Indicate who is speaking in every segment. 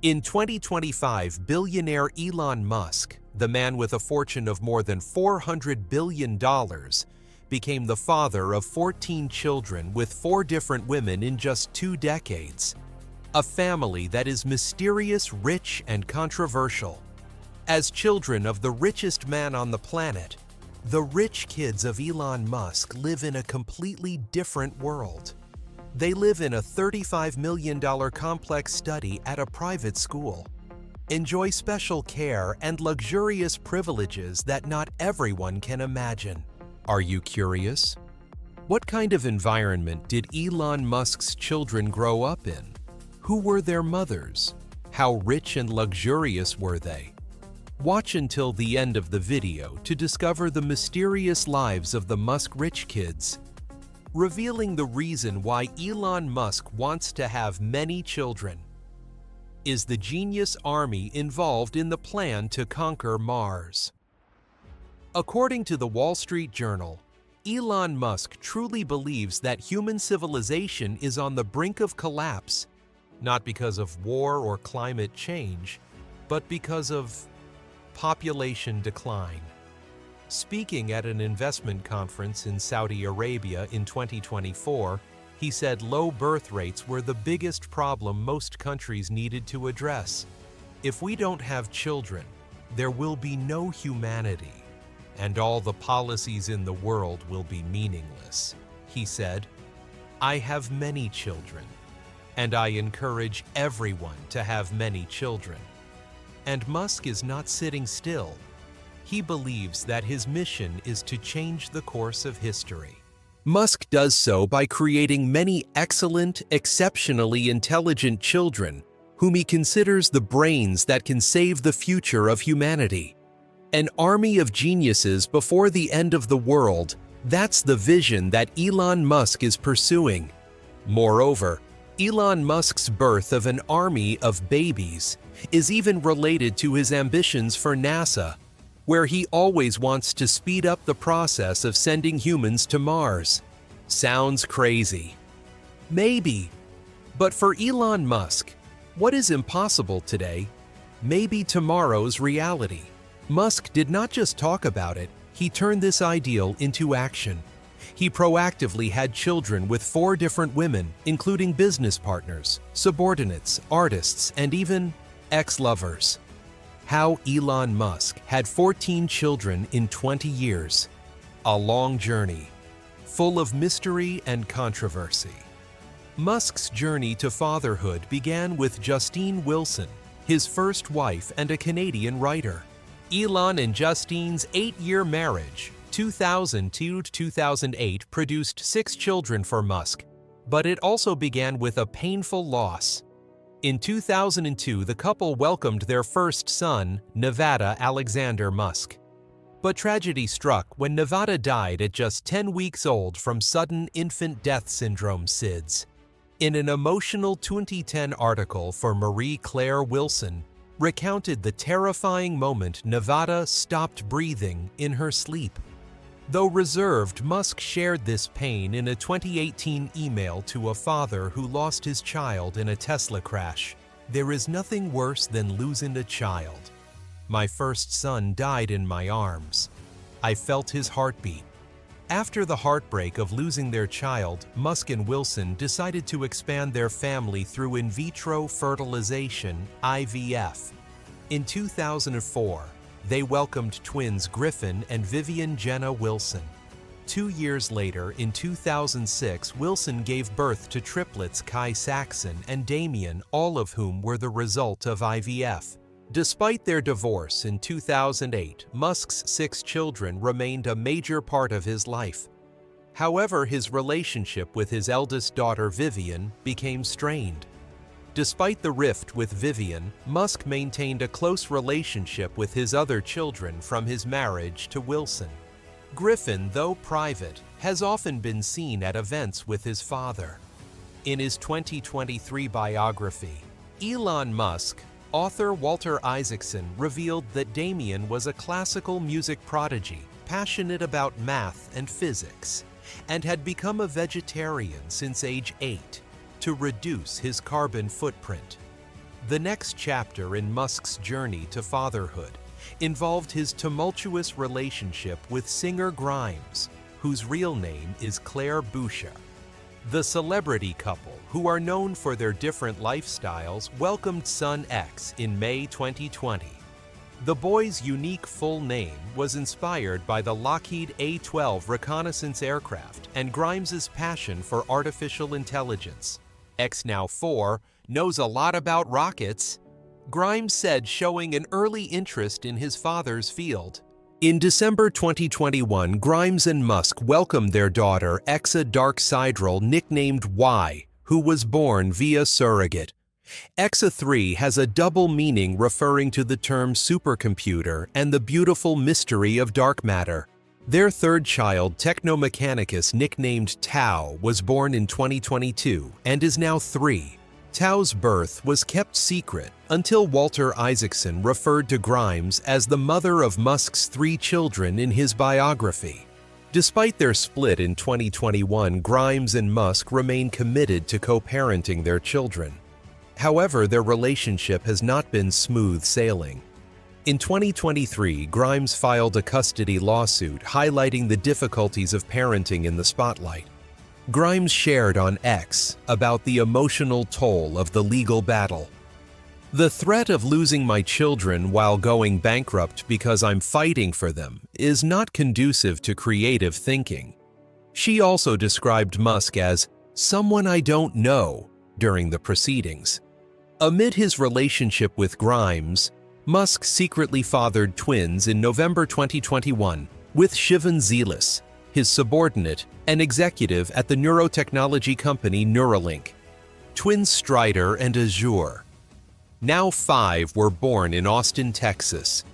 Speaker 1: In 2025, billionaire Elon Musk, the man with a fortune of more than $400 billion, became the father of 14 children with 4 different women in just 2 decades. A family that is mysterious, rich, and controversial. As children of the richest man on the planet, the rich kids of Elon Musk live in a completely different world. They live in a $35 million complex study at a private school, enjoy special care and luxurious privileges that not everyone can imagine. Are you curious? What kind of environment did Elon Musk's children grow up in? Who were their mothers? How rich and luxurious were they? Watch until the end of the video to discover the mysterious lives of the Musk rich kids, revealing the reason why Elon Musk wants to have many children. Is the genius army involved in the plan to conquer Mars? According to the Wall Street Journal, Elon Musk truly believes that human civilization is on the brink of collapse, not because of war or climate change, but because of population decline. Speaking at an investment conference in Saudi Arabia in 2024, he said low birth rates were the biggest problem most countries needed to address. If we don't have children, there will be no humanity, and all the policies in the world will be meaningless. He said, "I have many children, and I encourage everyone to have many children." And Musk is not sitting still. He believes that his mission is to change the course of history. Musk does so by creating many excellent, exceptionally intelligent children whom he considers the brains that can save the future of humanity. An army of geniuses before the end of the world, that's the vision that Elon Musk is pursuing. Moreover, Elon Musk's birth of an army of babies is even related to his ambitions for NASA, where he always wants to speed up the process of sending humans to Mars. Sounds crazy. Maybe. But for Elon Musk, what is impossible today may be tomorrow's reality. Musk did not just talk about it, he turned this ideal into action. He proactively had children with 4 different women, including business partners, subordinates, artists, and even ex-lovers. How Elon Musk had 14 children in 20 years. A long journey, full of mystery and controversy. Musk's journey to fatherhood began with Justine Wilson, his first wife and a Canadian writer. Elon and Justine's 8-year marriage, 2002 to 2008, produced 6 children for Musk, but it also began with a painful loss. In 2002, the couple welcomed their first son, Nevada Alexander Musk. But tragedy struck when Nevada died at just 10 weeks old from sudden infant death syndrome (SIDS. In an emotional 2010 article for Marie Claire Wilson, recounted the terrifying moment Nevada stopped breathing in her sleep. Though reserved, Musk shared this pain in a 2018 email to a father who lost his child in a Tesla crash. "There is nothing worse than losing a child. My first son died in my arms. I felt his heartbeat." After the heartbreak of losing their child, Musk and Wilson decided to expand their family through in vitro fertilization, IVF. In 2004, they welcomed twins Griffin and Vivian Jenna Wilson. 2 years later, in 2006, Wilson gave birth to triplets Kai Saxon and Damien, all of whom were the result of IVF. Despite their divorce in 2008, Musk's 6 children remained a major part of his life. However, his relationship with his eldest daughter Vivian became strained. Despite the rift with Vivian, Musk maintained a close relationship with his other children from his marriage to Wilson. Griffin, though private, has often been seen at events with his father. In his 2023 biography, Elon Musk, author Walter Isaacson revealed that Damien was a classical music prodigy, passionate about math and physics, and had become a vegetarian since age 8 to reduce his carbon footprint. The next chapter in Musk's journey to fatherhood involved his tumultuous relationship with singer Grimes, whose real name is Claire Boucher. The celebrity couple, who are known for their different lifestyles, welcomed son X in May 2020. The boy's unique full name was inspired by the Lockheed A-12 reconnaissance aircraft and Grimes's passion for artificial intelligence. X, now 4, knows a lot about rockets, Grimes said, showing an early interest in his father's field. In December 2021, Grimes and Musk welcomed their daughter, Exa Dark Sideral, nicknamed Y, who was born via surrogate. Exa 3 has a double meaning referring to the term supercomputer and the beautiful mystery of dark matter. Their third child, Technomechanicus, nicknamed Tau, was born in 2022 and is now 3. Tau's birth was kept secret until Walter Isaacson referred to Grimes as the mother of Musk's 3 children in his biography. Despite their split in 2021, Grimes and Musk remain committed to co-parenting their children. However, their relationship has not been smooth sailing. In 2023, Grimes filed a custody lawsuit highlighting the difficulties of parenting in the spotlight. Grimes shared on X about the emotional toll of the legal battle. "The threat of losing my children while going bankrupt because I'm fighting for them is not conducive to creative thinking." She also described Musk as "someone I don't know" during the proceedings. Amid his relationship with Grimes, Musk secretly fathered twins in November 2021 with Shivan Zelis, his subordinate and executive at the neurotechnology company Neuralink. Twins Strider and Azure. Now 5 were born in Austin, Texas.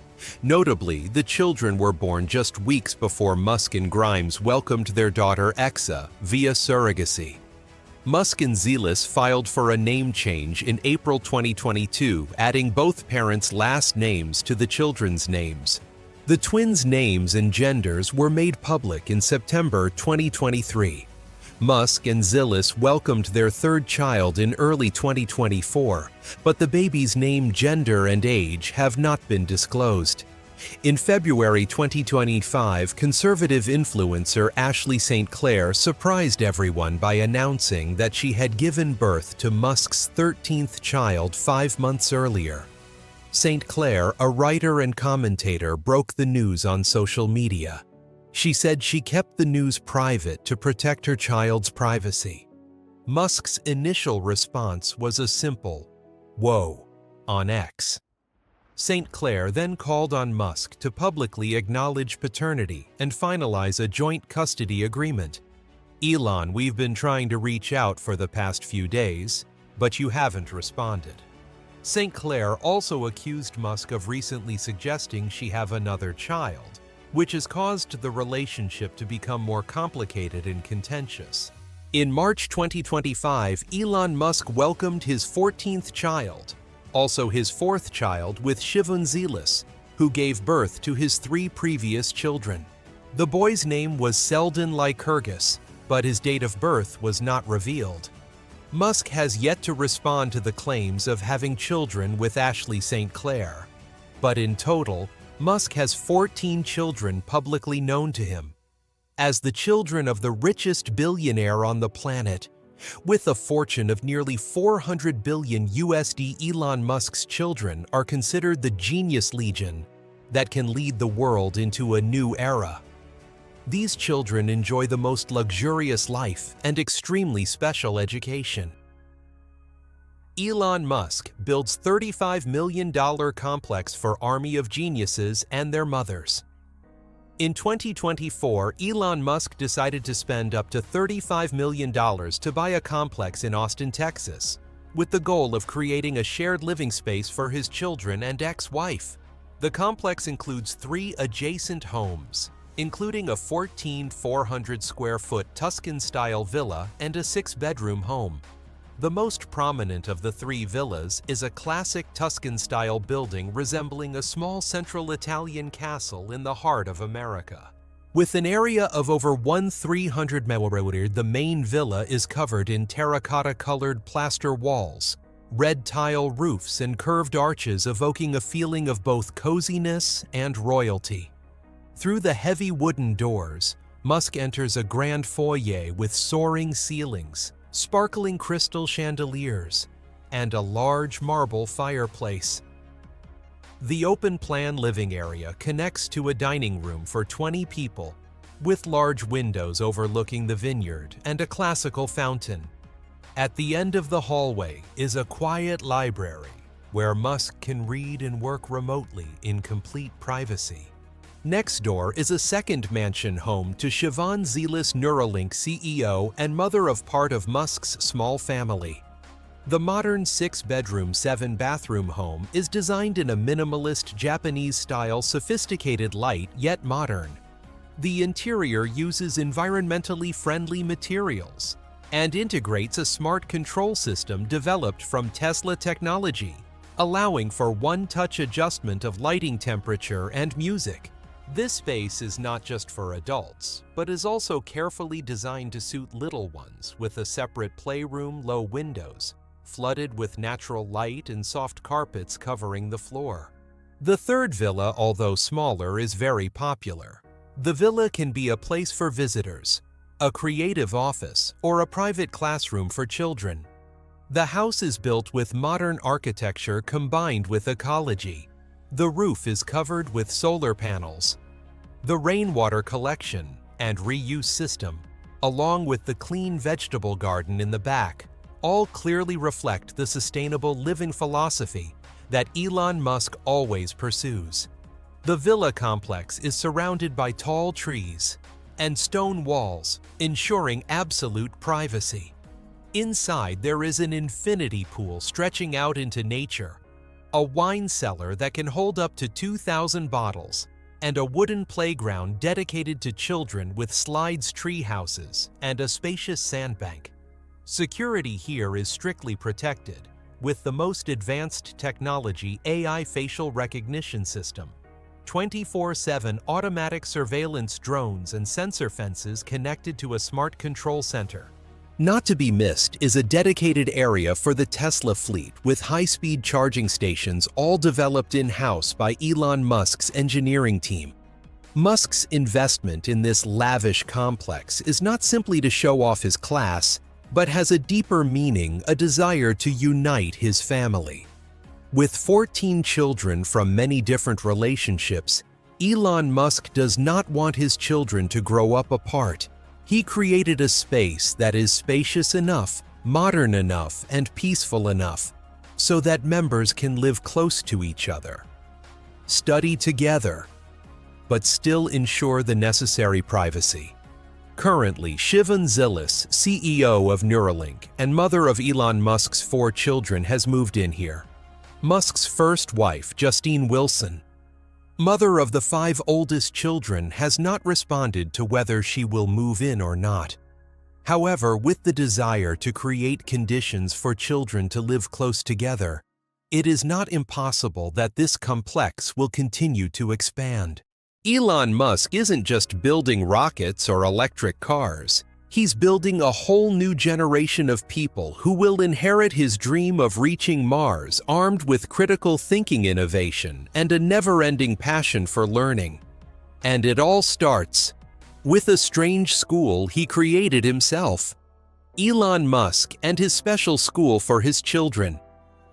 Speaker 1: Notably, the children were born just weeks before Musk and Grimes welcomed their daughter Exa via surrogacy. Musk and Zelis filed for a name change in April 2022, adding both parents' last names to the children's names. The twins' names and genders were made public in September 2023. Musk and Zelis welcomed their third child in early 2024, but the baby's name, gender, and age have not been disclosed. In February 2025, conservative influencer Ashley St. Clair surprised everyone by announcing that she had given birth to Musk's 13th child 5 months earlier. St. Clair, a writer and commentator, broke the news on social media. She said she kept the news private to protect her child's privacy. Musk's initial response was a simple, "Whoa," on X. St. Clair then called on Musk to publicly acknowledge paternity and finalize a joint custody agreement. "Elon, we've been trying to reach out for the past few days, but you haven't responded." St. Clair also accused Musk of recently suggesting she have another child, which has caused the relationship to become more complicated and contentious. In March 2025, Elon Musk welcomed his 14th child, also his 4th child, with Shivan Zelis, who gave birth to his 3 previous children. The boy's name was Selden Lycurgus, but his date of birth was not revealed. Musk has yet to respond to the claims of having children with Ashley St. Clair, but in total, Musk has 14 children publicly known to him. As the children of the richest billionaire on the planet, with a fortune of nearly $400 billion USD, Elon Musk's children are considered the genius legion that can lead the world into a new era. These children enjoy the most luxurious life and extremely special education. Elon Musk builds $35 million complex for Army of Geniuses and their mothers. In 2024, Elon Musk decided to spend up to $35 million to buy a complex in Austin, Texas, with the goal of creating a shared living space for his children and ex-wife. The complex includes 3 adjacent homes, including a 14,400 square foot Tuscan-style villa and a 6-bedroom home. The most prominent of the 3 villas is a classic Tuscan-style building resembling a small central Italian castle in the heart of America. With an area of over 1,300 m², the main villa is covered in terracotta-colored plaster walls, red tile roofs and curved arches evoking a feeling of both coziness and royalty. Through the heavy wooden doors, Musk enters a grand foyer with soaring ceilings, sparkling crystal chandeliers, and a large marble fireplace. The open-plan living area connects to a dining room for 20 people, with large windows overlooking the vineyard and a classical fountain. At the end of the hallway is a quiet library where Musk can read and work remotely in complete privacy. Next door is a second mansion home to Siobhan Zelis, Neuralink CEO and mother of part of Musk's small family. The modern 6-bedroom, 7-bathroom home is designed in a minimalist Japanese-style, sophisticated light yet modern. The interior uses environmentally friendly materials and integrates a smart control system developed from Tesla technology, allowing for one-touch adjustment of lighting temperature and music. This space is not just for adults, but is also carefully designed to suit little ones with a separate playroom, low windows, flooded with natural light and soft carpets covering the floor. The third villa, although smaller, is very popular. The villa can be a place for visitors, a creative office, or a private classroom for children. The house is built with modern architecture combined with ecology. The roof is covered with solar panels. The rainwater collection and reuse system, along with the clean vegetable garden in the back, all clearly reflect the sustainable living philosophy that Elon Musk always pursues. The villa complex is surrounded by tall trees and stone walls, ensuring absolute privacy. Inside, there is an infinity pool stretching out into nature, a wine cellar that can hold up to 2,000 bottles, and a wooden playground dedicated to children with slides, tree houses, and a spacious sandbank. Security here is strictly protected, with the most advanced technology AI facial recognition system, 24/7 automatic surveillance drones and sensor fences connected to a smart control center. Not to be missed is a dedicated area for the Tesla fleet with high-speed charging stations all developed in-house by Elon Musk's engineering team. Musk's investment in this lavish complex is not simply to show off his class, but has a deeper meaning, a desire to unite his family. With 14 children from many different relationships, Elon Musk does not want his children to grow up apart. He created a space that is spacious enough, modern enough, and peaceful enough, so that members can live close to each other, study together, but still ensure the necessary privacy. Currently, Siobhan Zelis, CEO of Neuralink and mother of Elon Musk's 4 children, has moved in here. Musk's first wife, Justine Wilson, mother of the 5 oldest children, has not responded to whether she will move in or not. However, with the desire to create conditions for children to live close together, it is not impossible that this complex will continue to expand. Elon Musk isn't just building rockets or electric cars. He's building a whole new generation of people who will inherit his dream of reaching Mars armed with critical thinking innovation and a never-ending passion for learning. And it all starts with a strange school he created himself. Elon Musk and his special school for his children.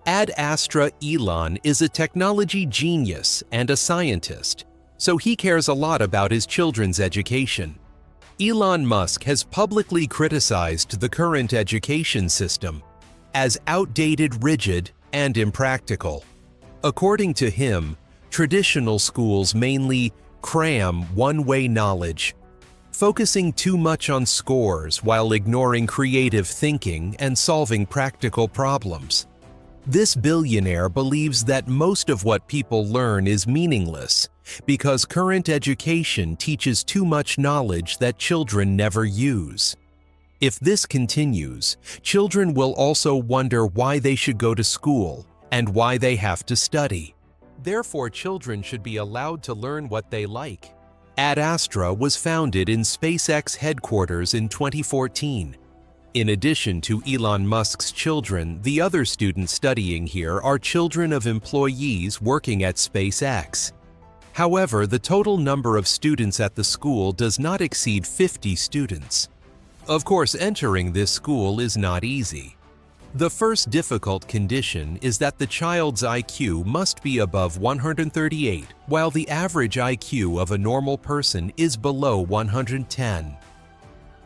Speaker 1: Ad Astra Elon is a technology genius and a scientist, so he cares a lot about his children's education. Elon Musk has publicly criticized the current education system as outdated, rigid, and impractical. According to him, traditional schools mainly cram one-way knowledge, focusing too much on scores while ignoring creative thinking and solving practical problems. This billionaire believes that most of what people learn is meaningless because current education teaches too much knowledge that children never use. If this continues, children will also wonder why they should go to school and why they have to study. Therefore, children should be allowed to learn what they like. Ad Astra was founded in SpaceX headquarters in 2014. In addition to Elon Musk's children, the other students studying here are children of employees working at SpaceX. However, the total number of students at the school does not exceed 50 students. Of course, entering this school is not easy. The first difficult condition is that the child's IQ must be above 138, while the average IQ of a normal person is below 110.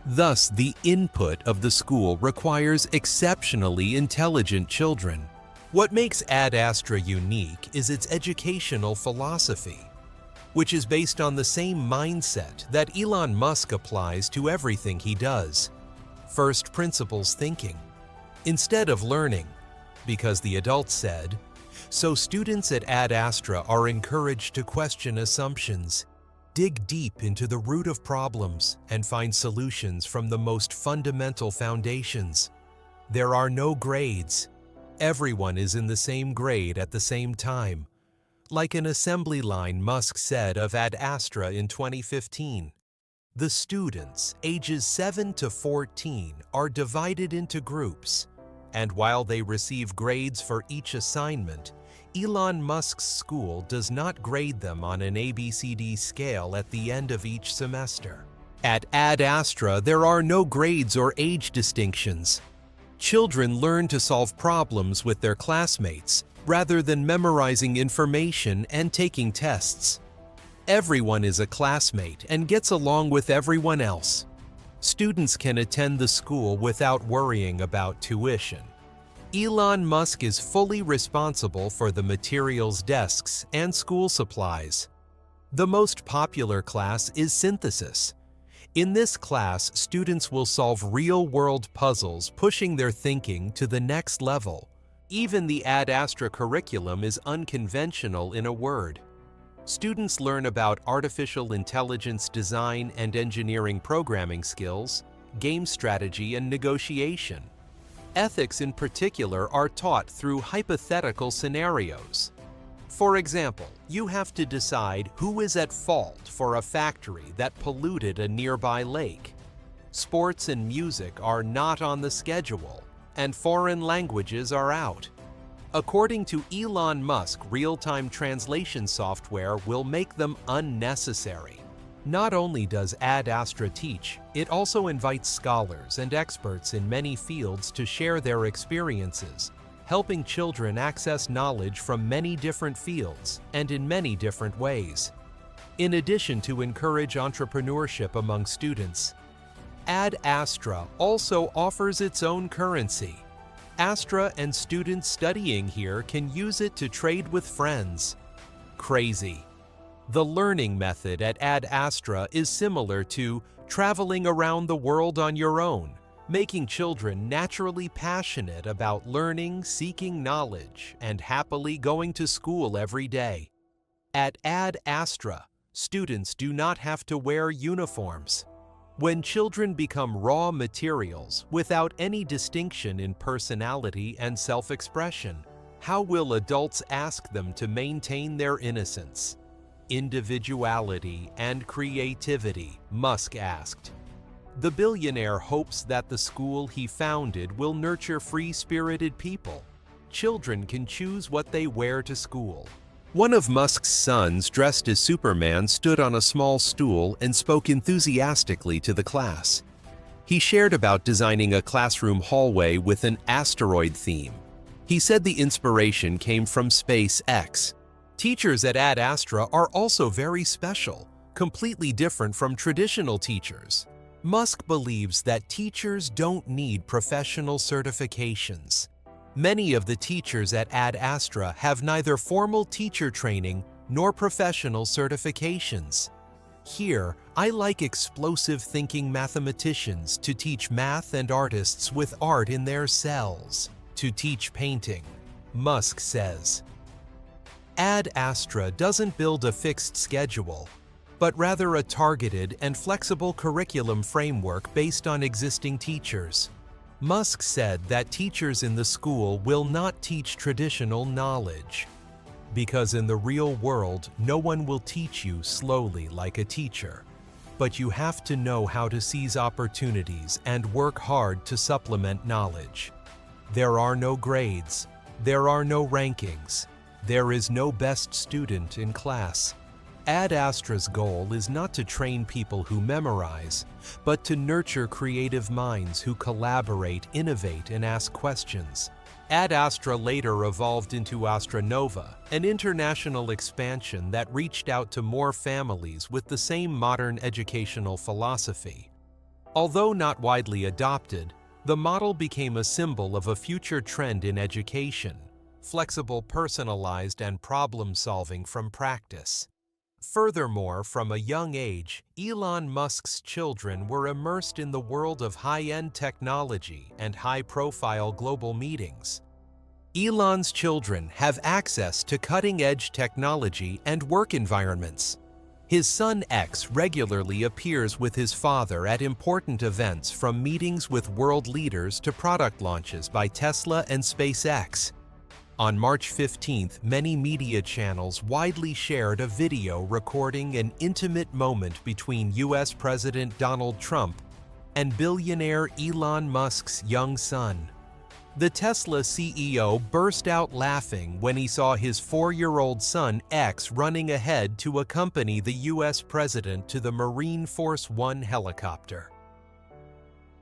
Speaker 1: Thus, the input of the school requires exceptionally intelligent children. What makes Ad Astra unique is its educational philosophy, which is based on the same mindset that Elon Musk applies to everything he does. First principles thinking. Instead of learning, because the adults said, so students at Ad Astra are encouraged to question assumptions, dig deep into the root of problems, and find solutions from the most fundamental foundations. There are no grades. Everyone is in the same grade at the same time. Like an assembly line Musk said of Ad Astra in 2015. The students, ages 7 to 14, are divided into groups, and while they receive grades for each assignment, Elon Musk's school does not grade them on an ABCD scale at the end of each semester. At Ad Astra, there are no grades or age distinctions. Children learn to solve problems with their classmates rather than memorizing information and taking tests. Everyone is a classmate and gets along with everyone else. Students can attend the school without worrying about tuition. Elon Musk is fully responsible for the materials, desks, and school supplies. The most popular class is synthesis. In this class, students will solve real-world puzzles, pushing their thinking to the next level. Even the Ad Astra curriculum is unconventional in a word. Students learn about artificial intelligence design and engineering programming skills, game strategy and negotiation. Ethics in particular are taught through hypothetical scenarios. For example, you have to decide who is at fault for a factory that polluted a nearby lake. Sports and music are not on the schedule, and foreign languages are out. According to Elon Musk, real-time translation software will make them unnecessary. Not only does Ad Astra teach, it also invites scholars and experts in many fields to share their experiences, helping children access knowledge from many different fields and in many different ways. In addition to encourage entrepreneurship among students, Ad Astra also offers its own currency. Astra and students studying here can use it to trade with friends. Crazy. The learning method at Ad Astra is similar to traveling around the world on your own, making children naturally passionate about learning, seeking knowledge, and happily going to school every day. At Ad Astra, students do not have to wear uniforms. When children become raw materials without any distinction in personality and self-expression, how will adults ask them to maintain their innocence? Individuality and creativity, Musk asked. The billionaire hopes that the school he founded will nurture free-spirited people. Children can choose what they wear to school. One of Musk's sons, dressed as Superman, stood on a small stool and spoke enthusiastically to the class. He shared about designing a classroom hallway with an asteroid theme. He said the inspiration came from SpaceX. Teachers at Ad Astra are also very special, completely different from traditional teachers. Musk believes that teachers don't need professional certifications. Many of the teachers at Ad Astra have neither formal teacher training nor professional certifications. Here, I like explosive thinking mathematicians to teach math and artists with art in their cells to teach painting, Musk says. Ad Astra doesn't build a fixed schedule, but rather a targeted and flexible curriculum framework based on existing teachers. Musk said that teachers in the school will not teach traditional knowledge, because in the real world, no one will teach you slowly like a teacher. but you have to know how to seize opportunities and work hard to supplement knowledge. There are no grades. There are no rankings. There is no best student in class. Ad Astra's goal is not to train people who memorize, but to nurture creative minds who collaborate, innovate, and ask questions. Ad Astra later evolved into Astra Nova, an international expansion that reached out to more families with the same modern educational philosophy. Although not widely adopted, the model became a symbol of a future trend in education: flexible, personalized, and problem-solving from practice. Furthermore, from a young age, Elon Musk's children were immersed in the world of high-end technology and high-profile global meetings. Elon's children have access to cutting-edge technology and work environments. His son X regularly appears with his father at important events, from meetings with world leaders to product launches by Tesla and SpaceX. On March 15th, many media channels widely shared a video recording an intimate moment between U.S. President Donald Trump and billionaire Elon Musk's young son. The Tesla CEO burst out laughing when he saw his 4-year-old son X running ahead to accompany the U.S. president to the Marine Force One helicopter.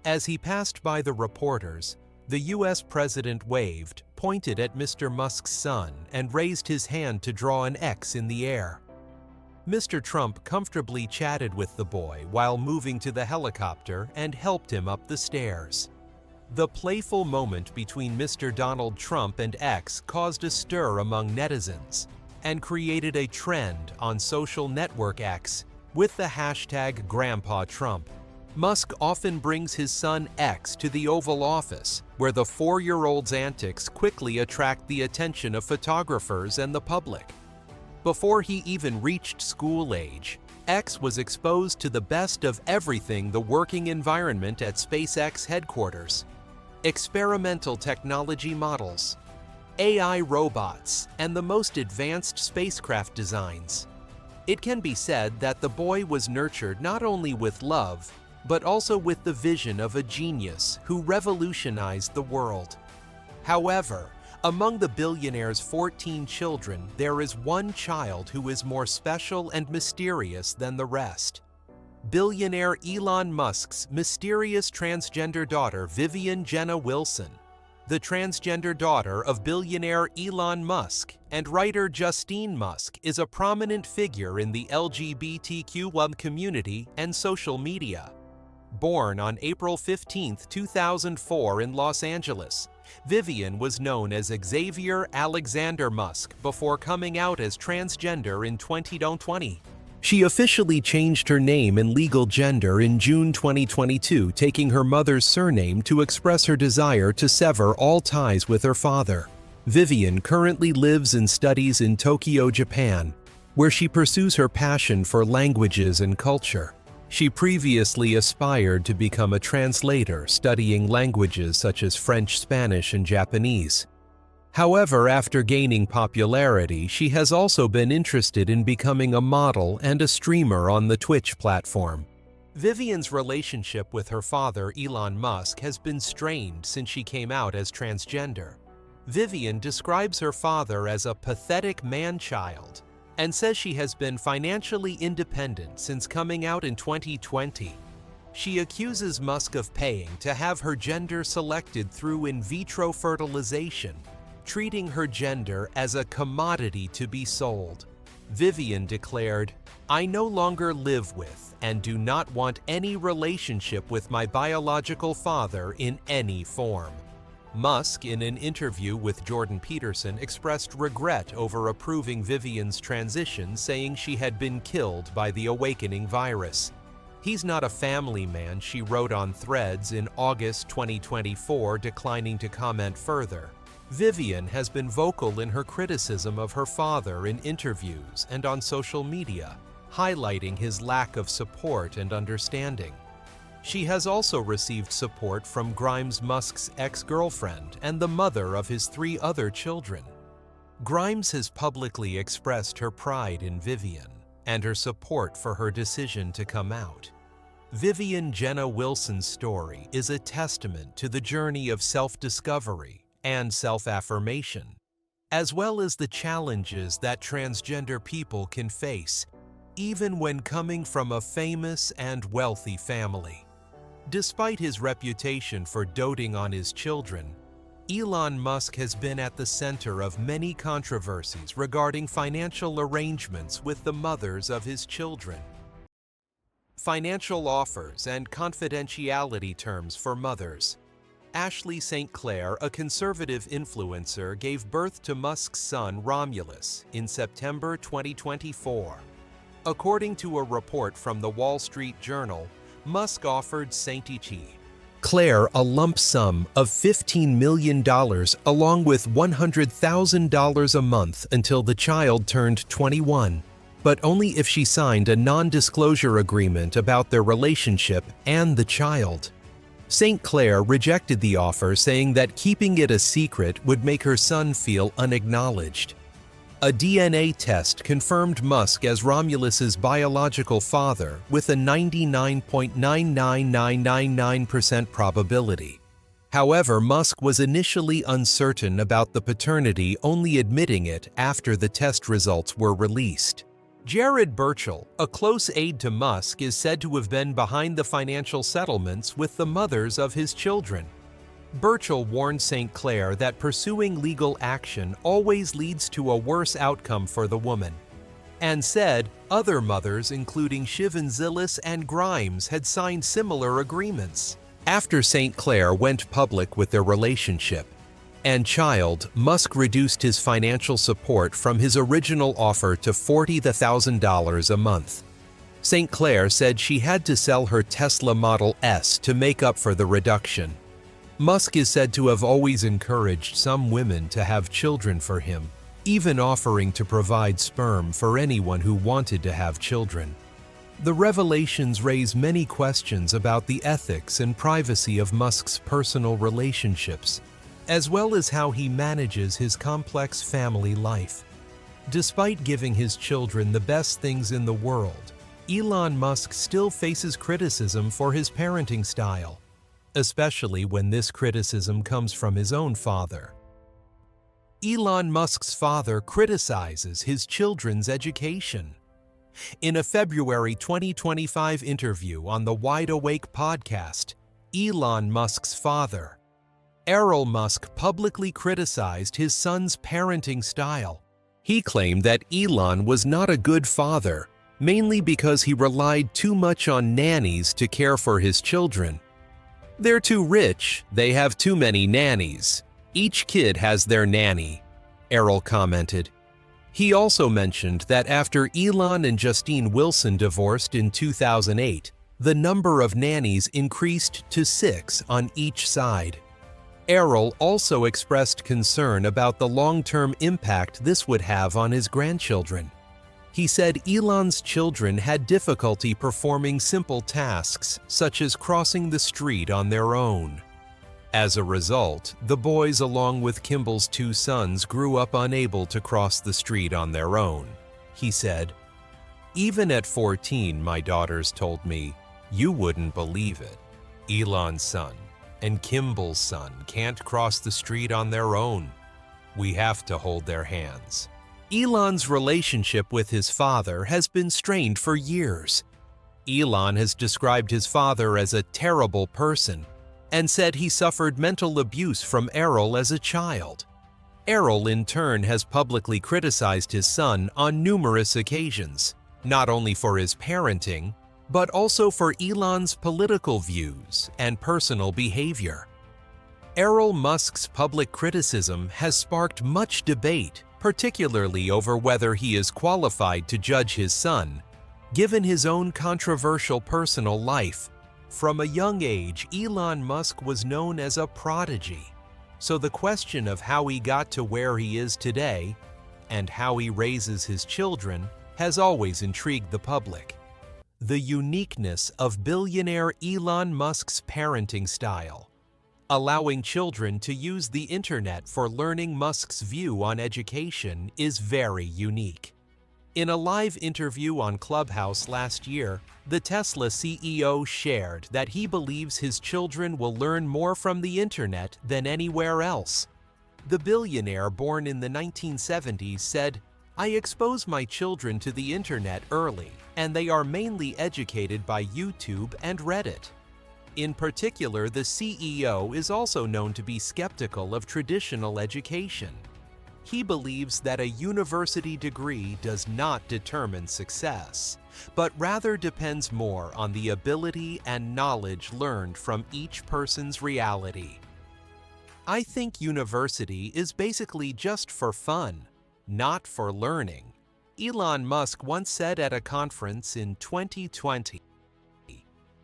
Speaker 1: As he passed by the reporters, the U.S. president waved, pointed at Mr. Musk's son, and raised his hand to draw an X in the air. Mr. Trump comfortably chatted with the boy while moving to the helicopter and helped him up the stairs. The playful moment between Mr. Donald Trump and X caused a stir among netizens and created a trend on social network X with the hashtag #GrandpaTrump. Musk often brings his son X to the Oval Office, where the 4-year-old's antics quickly attract the attention of photographers and the public. Before he even reached school age, X was exposed to the best of everything: the working environment at SpaceX headquarters, experimental technology models, AI robots, and the most advanced spacecraft designs. It can be said that the boy was nurtured not only with love, but also with the vision of a genius who revolutionized the world. However, among the billionaire's 14 children, there is one child who is more special and mysterious than the rest. Billionaire Elon Musk's mysterious transgender daughter, Vivian Jenna Wilson. The transgender daughter of billionaire Elon Musk and writer Justine Musk is a prominent figure in the LGBTQ+ community and social media. Born on April 15, 2004 in Los Angeles, Vivian was known as Xavier Alexander Musk before coming out as transgender in 2020. She officially changed her name and legal gender in June 2022, taking her mother's surname to express her desire to sever all ties with her father. Vivian currently lives and studies in Tokyo, Japan, where she pursues her passion for languages and culture. She previously aspired to become a translator, studying languages such as French, Spanish, and Japanese. However, after gaining popularity, she has also been interested in becoming a model and a streamer on the Twitch platform. Vivian's relationship with her father, Elon Musk, has been strained since she came out as transgender. Vivian describes her father as a pathetic man-child and says she has been financially independent since coming out in 2020. She accuses Musk of paying to have her gender selected through in vitro fertilization, treating her gender as a commodity to be sold. Vivian declared, "I no longer live with and do not want any relationship with my biological father in any form." Musk, in an interview with Jordan Peterson, expressed regret over approving Vivian's transition, saying she had been killed by the awakening virus. "He's not a family man," she wrote on Threads in August 2024, declining to comment further. Vivian has been vocal in her criticism of her father in interviews and on social media, highlighting his lack of support and understanding. She has also received support from Grimes Musk's ex-girlfriend and the mother of his 3 other children. Grimes has publicly expressed her pride in Vivian, and her support for her decision to come out. Vivian Jenna Wilson's story is a testament to the journey of self-discovery and self-affirmation, as well as the challenges that transgender people can face, even when coming from a famous and wealthy family. Despite his reputation for doting on his children, Elon Musk has been at the center of many controversies regarding financial arrangements with the mothers of his children. Financial offers and confidentiality terms for mothers. Ashley St. Clair, a conservative influencer, gave birth to Musk's son Romulus in September 2024. According to a report from the Wall Street Journal, Musk offered St. Clair a lump sum of $15 million along with $100,000 a month until the child turned 21, but only if she signed a non-disclosure agreement about their relationship and the child. St. Clair rejected the offer, saying that keeping it a secret would make her son feel unacknowledged. A DNA test confirmed Musk as Romulus's biological father with a 99.99999% probability. However, Musk was initially uncertain about the paternity, only admitting it after the test results were released. Jared Burchell, a close aide to Musk, is said to have been behind the financial settlements with the mothers of his children. Burchell warned St. Clair that pursuing legal action always leads to a worse outcome for the woman, and said other mothers, including Shivanzilis and Grimes, had signed similar agreements. After St. Clair went public with their relationship and child, Musk reduced his financial support from his original offer to $40,000 a month. St. Clair said she had to sell her Tesla Model S to make up for the reduction. Musk is said to have always encouraged some women to have children for him, even offering to provide sperm for anyone who wanted to have children. The revelations raise many questions about the ethics and privacy of Musk's personal relationships, as well as how he manages his complex family life. Despite giving his children the best things in the world, Elon Musk still faces criticism for his parenting style, especially when this criticism comes from his own father. Elon Musk's father criticizes his children's education. In a February 2025 interview on the Wide Awake podcast, Elon Musk's father, Errol Musk, publicly criticized his son's parenting style. He claimed that Elon was not a good father, mainly because he relied too much on nannies to care for his children. "They're too rich, they have too many nannies. Each kid has their nanny," Errol commented. He also mentioned that after Elon and Justine Wilson divorced in 2008, the number of nannies increased to 6 on each side. Errol also expressed concern about the long-term impact this would have on his grandchildren. He said Elon's children had difficulty performing simple tasks, such as crossing the street on their own. As a result, the boys, along with Kimball's 2 sons, grew up unable to cross the street on their own. He said, "Even at 14, my daughters told me, 'You wouldn't believe it. Elon's son and Kimball's son can't cross the street on their own. We have to hold their hands.'" Elon's relationship with his father has been strained for years. Elon has described his father as a terrible person and said he suffered mental abuse from Errol as a child. Errol, in turn, has publicly criticized his son on numerous occasions, not only for his parenting, but also for Elon's political views and personal behavior. Errol Musk's public criticism has sparked much debate, particularly over whether he is qualified to judge his son, given his own controversial personal life. From a young age, Elon Musk was known as a prodigy, so the question of how he got to where he is today and how he raises his children has always intrigued the public. The uniqueness of billionaire Elon Musk's parenting style, allowing children to use the internet for learning. Musk's view on education is very unique. In a live interview on Clubhouse last year, the Tesla CEO shared that he believes his children will learn more from the internet than anywhere else. The billionaire born in the 1970s said, "I expose my children to the internet early, and they are mainly educated by YouTube and Reddit." In particular, the CEO is also known to be skeptical of traditional education. He believes that a university degree does not determine success, but rather depends more on the ability and knowledge learned from each person's reality. "I think university is basically just for fun, not for learning," Elon Musk once said at a conference in 2020.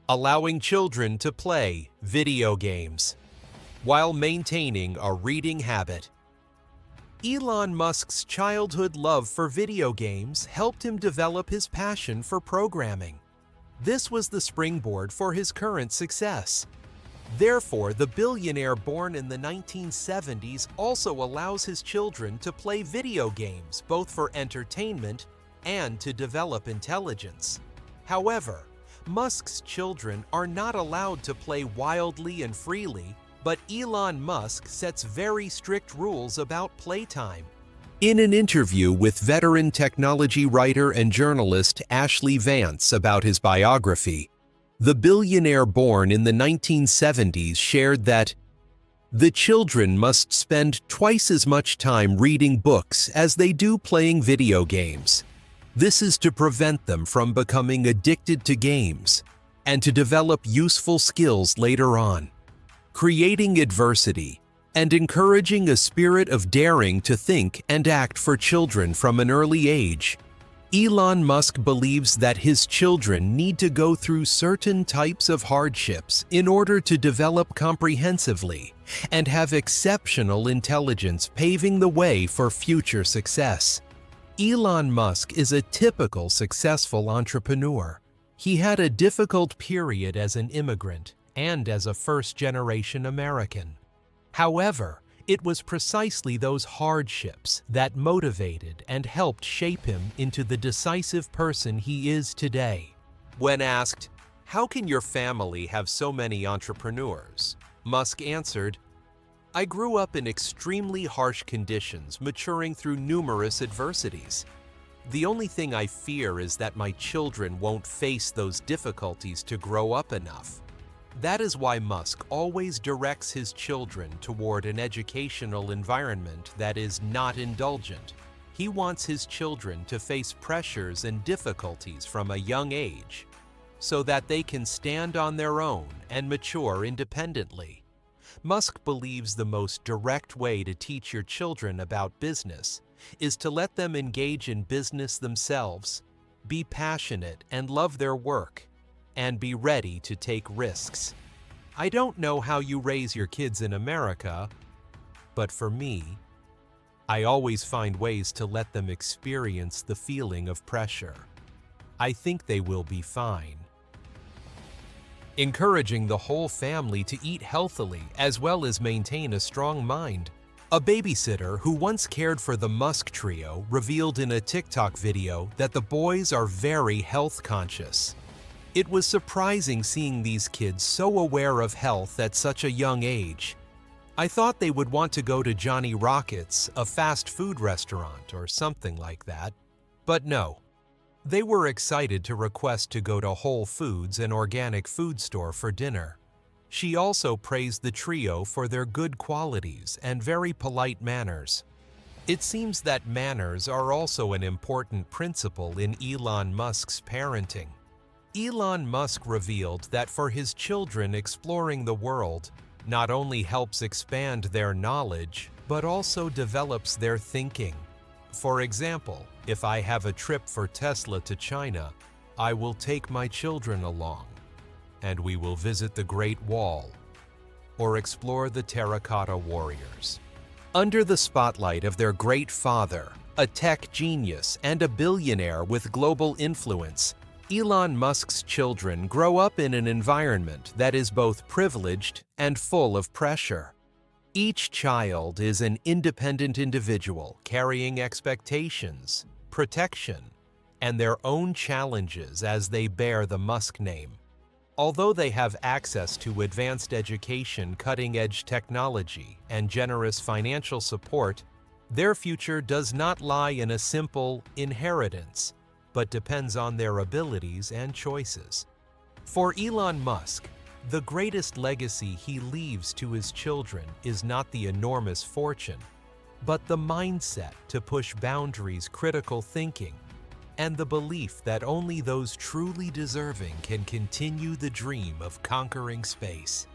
Speaker 1: Allowing children to play video games while maintaining a reading habit. Elon Musk's childhood love for video games helped him develop his passion for programming. This was the springboard for his current success. Therefore, the billionaire born in the 1970s also allows his children to play video games both for entertainment and to develop intelligence. However, Musk's children are not allowed to play wildly and freely, but Elon Musk sets very strict rules about playtime. In an interview with veteran technology writer and journalist Ashley Vance about his biography, the billionaire born in the 1970s shared that the children must spend twice as much time reading books as they do playing video games. This is to prevent them from becoming addicted to games and to develop useful skills later on. Creating adversity and encouraging a spirit of daring to think and act for children from an early age. Elon Musk believes that his children need to go through certain types of hardships in order to develop comprehensively and have exceptional intelligence, paving the way for future success. Elon Musk is a typical successful entrepreneur. He had a difficult period as an immigrant and as a first-generation American. However, it was precisely those hardships that motivated and helped shape him into the decisive person he is today. When asked, "How can your family have so many entrepreneurs?" Musk answered, "I grew up in extremely harsh conditions, maturing through numerous adversities. The only thing I fear is that my children won't face those difficulties to grow up enough." That is why Musk always directs his children toward an educational environment that is not indulgent. He wants his children to face pressures and difficulties from a young age, so that they can stand on their own and mature independently. Musk believes the most direct way to teach your children about business is to let them engage in business themselves, be passionate and love their work, and be ready to take risks. I don't know how you raise your kids in America, but for me, I always find ways to let them experience the feeling of pressure. I think they will be fine. Encouraging the whole family to eat healthily as well as maintain a strong mind. A babysitter who once cared for the Musk trio revealed in a TikTok video that the boys are very health conscious. It was surprising seeing these kids so aware of health at such a young age. I thought they would want to go to Johnny Rockets, a fast food restaurant or something like that. But no. They were excited to request to go to Whole Foods, an organic food store, for dinner. She also praised the trio for their good qualities and very polite manners. It seems that manners are also an important principle in Elon Musk's parenting. Elon Musk revealed that for his children, exploring the world not only helps expand their knowledge, but also develops their thinking. For example, if I have a trip for Tesla to China, I will take my children along, and we will visit the Great Wall or explore the Terracotta Warriors. Under the spotlight of their great father, a tech genius and a billionaire with global influence, Elon Musk's children grow up in an environment that is both privileged and full of pressure. Each child is an independent individual carrying expectations, protection, and their own challenges as they bear the Musk name. Although they have access to advanced education, cutting-edge technology, and generous financial support, their future does not lie in a simple inheritance, but depends on their abilities and choices. For Elon Musk, the greatest legacy he leaves to his children is not the enormous fortune, but the mindset to push boundaries, critical thinking, and the belief that only those truly deserving can continue the dream of conquering space.